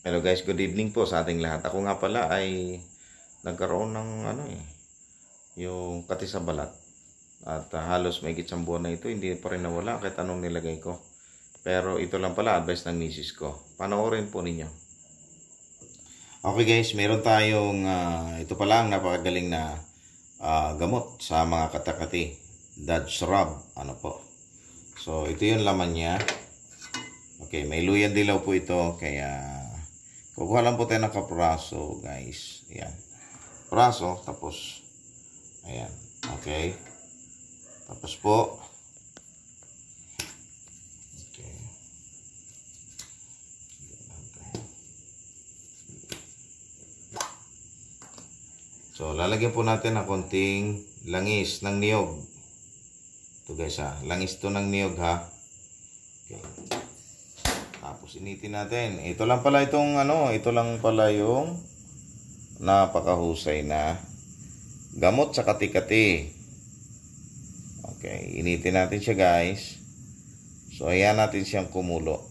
Hello guys, good evening po sa ating lahat. Ako nga pala ay nagkaroon ng yung kati sa balat. At halos may isang buwan na ito, hindi pa rin nawala kahit anong nilagay ko. Pero ito lang pala advice ng misis ko. Panoorin po ninyo. Okay guys, meron tayong ito pala ang napakagaling na gamot sa mga katakati. Dutch rub, ano po. So ito yung laman niya. Okay, may luyan dilaw po ito, kaya kukuha lang po tayo ng kapraso, guys. Ayan. Praso, tapos, ayan. Okay. Tapos po, okay. So, lalagyan po natin ng konting langis ng niyog. Ito guys ha. Langis to ng niyog ha. Okay. Tapos initin natin. Ito lang pala itong ito lang pala yung napakahusay na gamot sa kati-kati. Okay, initin natin siya guys. So ayan natin siyang kumulo.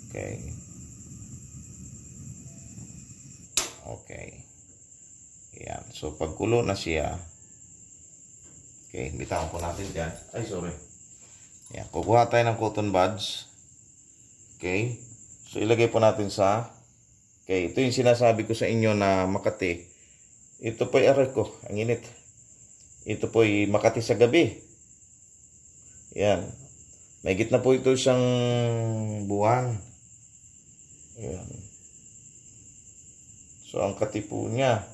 Okay. Okay. Ayan. So pagkulo na siya. Okay, bitawan po natin dyan. Ay, sorry. Ayan, kukuha tayo ng cotton buds. Okay. So, ilagay po natin sa... Okay. Ito yung sinasabi ko sa inyo na Makati. Ito po ay aray ko. Ang init. Ito po ay Makati sa gabi. Yan. May gitna po ito isang buwan. Yan. So, ang kati po niya.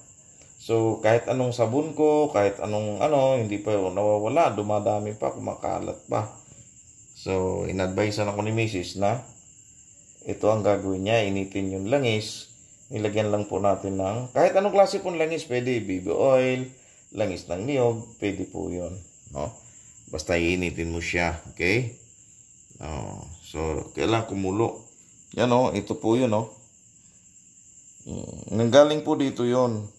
So, kahit anong sabon ko, kahit anong hindi pa nawawala. Dumadami pa, kumakalat pa. So, in-advisean ako ni Mrs. na ito ang gagawin niya, initin yung langis, nilagyan lang po natin ng, kahit anong klase pong langis, pwede, baby oil, langis ng niyog, pwede po yun, no? Basta initin mo siya, okay? So, kailangan kumulo. Yan ito po yun, nanggaling po dito yun.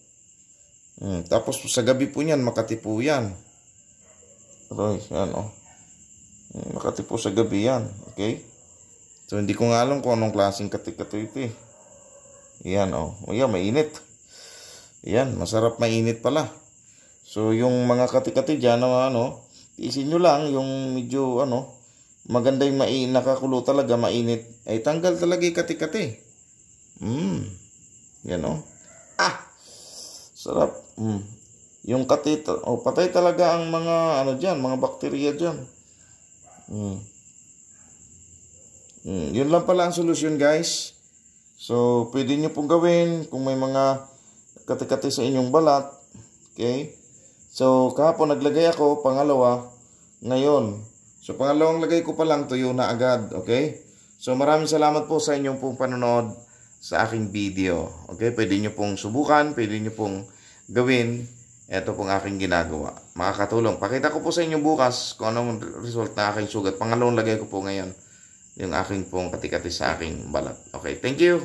Tapos sa gabi po niyan, Makati po yan. Yan, Makati po sa gabi yan, okay? So, hindi ko nga alam kung anong klaseng kati-kati ito eh. Yan, Ayan, mainit. Yan, masarap mainit pala. So, yung mga kati-kati dyan, isin nyo lang yung medyo, maganda yung nakakulo talaga, mainit. Ay, tanggal talaga yung kati-kati. Yan, sarap. Yung kati, patay talaga ang mga, dyan, mga bakterya dyan. Yun lang pala ang solusyon guys. So pwede nyo pong gawin kung may mga kati-kati sa inyong balat. Okay. So kahapon naglagay ako pangalawa. Ngayon, so pangalawang lagay ko pa lang, tuyo na agad. Okay. So maraming salamat po sa inyong pong panonood sa aking video. Okay. Pwede nyo pong subukan, pwede nyo pong gawin. Ito pong aking ginagawa. Makakatulong. Pakita ko po sa inyo bukas kung anong result na aking sugat. Pangalawang lagay ko po ngayon yung aking pong kati-kati sa aking balat. Okay, thank you.